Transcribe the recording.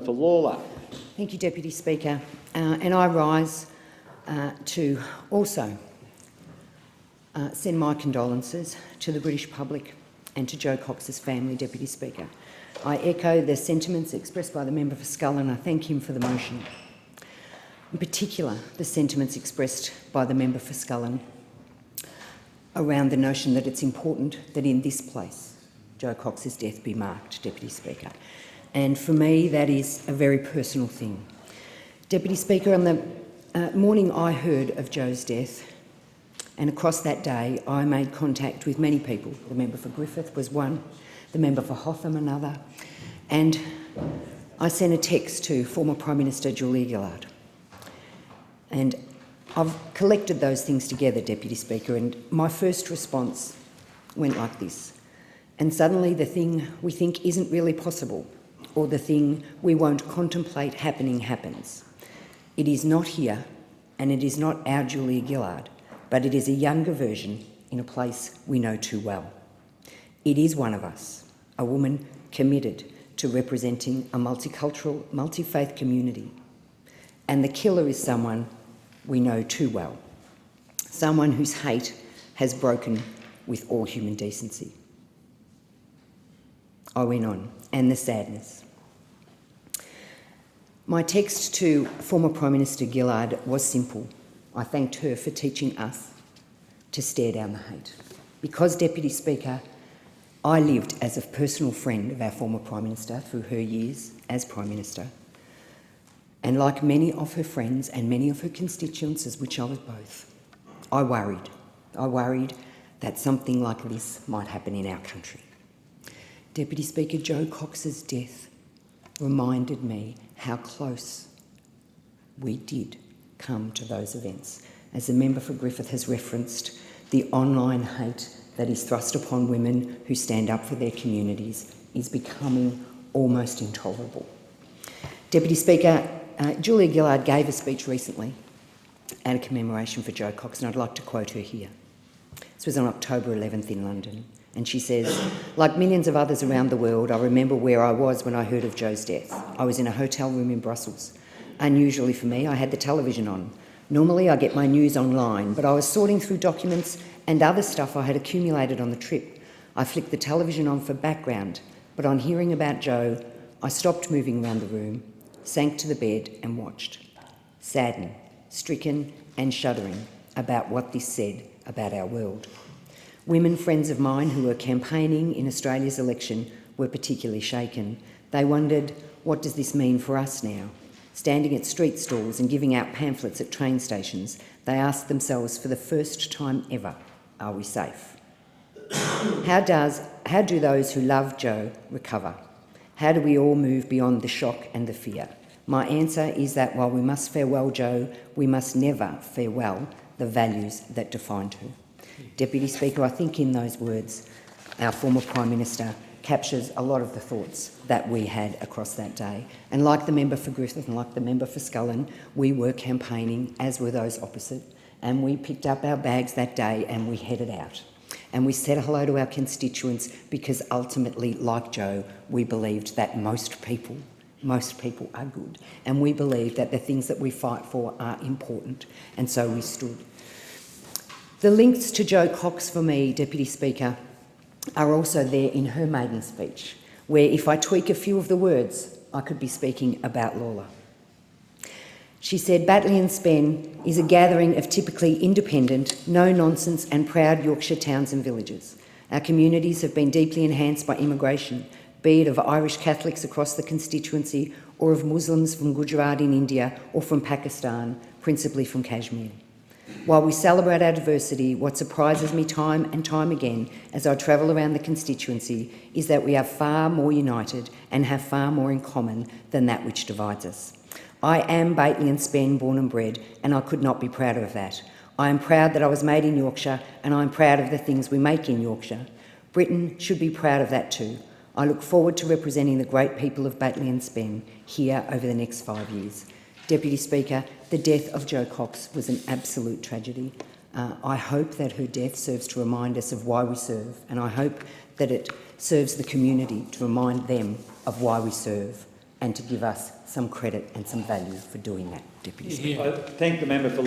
member for Lalor. Thank you, Deputy Speaker. And I rise to also send my condolences to the British public and to Jo Cox's family, Deputy Speaker. I echo the sentiments expressed by the member for Scullin. I thank him for the motion. In particular, the sentiments expressed by the member for Scullin around the notion that it's important that in this place Jo Cox's death be marked, Deputy Speaker. And for me, that is a very personal thing. Deputy Speaker, on the morning I heard of Jo's death, and across that day, I made contact with many people. The member for Griffith was one, the member for Hotham another, and I sent a text to former Prime Minister Julia Gillard. And I've collected those things together, Deputy Speaker, and my first response went like this. And suddenly the thing we think isn't really possible, or the thing we won't contemplate happening happens. It is not here, and it is not our Julia Gillard, but it is a younger version in a place we know too well. It is one of us, a woman committed to representing a multicultural, multi-faith community. And the killer is someone we know too well, someone whose hate has broken with all human decency. I went on, and the sadness. My text to former Prime Minister Gillard was simple. I thanked her for teaching us to stare down the hate. Because, Deputy Speaker, I lived as a personal friend of our former Prime Minister through her years as Prime Minister. And like many of her friends and many of her constituents, as which I was both, I worried that something like this might happen in our country. Deputy Speaker, Jo Cox's death reminded me how close we did come to those events. As the member for Griffith has referenced, the online hate that is thrust upon women who stand up for their communities is becoming almost intolerable. Deputy Speaker, Julia Gillard gave a speech recently at a commemoration for Jo Cox, and I'd like to quote her here. This was on October 11th in London, and she says, "Like millions of others around the world, I remember where I was when I heard of Jo's death. I was in a hotel room in Brussels. Unusually for me, I had the television on. Normally I get my news online, but I was sorting through documents and other stuff I had accumulated on the trip. I flicked the television on for background, but on hearing about Jo, I stopped moving around the room, sank to the bed and watched, saddened, stricken and shuddering about what this said about our world. Women friends of mine who were campaigning in Australia's election were particularly shaken. They wondered, what does this mean for us now? Standing at street stalls and giving out pamphlets at train stations, they asked themselves for the first time ever, are we safe? How do those who love Jo recover? How do we all move beyond the shock and the fear? My answer is that while we must farewell Jo, we must never farewell the values that defined her. Deputy Speaker, I think in those words, our former Prime Minister captures a lot of the thoughts that we had across that day. And like the member for Griffith and like the member for Scullin, we were campaigning, as were those opposite, and we picked up our bags that day and we headed out. And we said hello to our constituents because ultimately, like Jo, we believed that most people are good. And we believe that the things that we fight for are important. And so we stood. The links to Jo Cox for me, Deputy Speaker, are also there in her maiden speech, where if I tweak a few of the words, I could be speaking about Lalor. She said, Batley and Spen is a gathering of typically independent, no-nonsense and proud Yorkshire towns and villages. Our communities have been deeply enhanced by immigration, be it of Irish Catholics across the constituency or of Muslims from Gujarat in India or from Pakistan, principally from Kashmir. While we celebrate our diversity, what surprises me time and time again as I travel around the constituency is that we are far more united and have far more in common than that which divides us. I am Batley and Spen, born and bred, and I could not be prouder of that. I am proud that I was made in Yorkshire, and I am proud of the things we make in Yorkshire. Britain should be proud of that too. I look forward to representing the great people of Batley and Spen here over the next 5 years. Deputy Speaker, the death of Jo Cox was an absolute tragedy. I hope that her death serves to remind us of why we serve, and I hope that it serves the community to remind them of why we serve. and to give us some credit and some value for doing that, Deputy Speaker. I thank the member for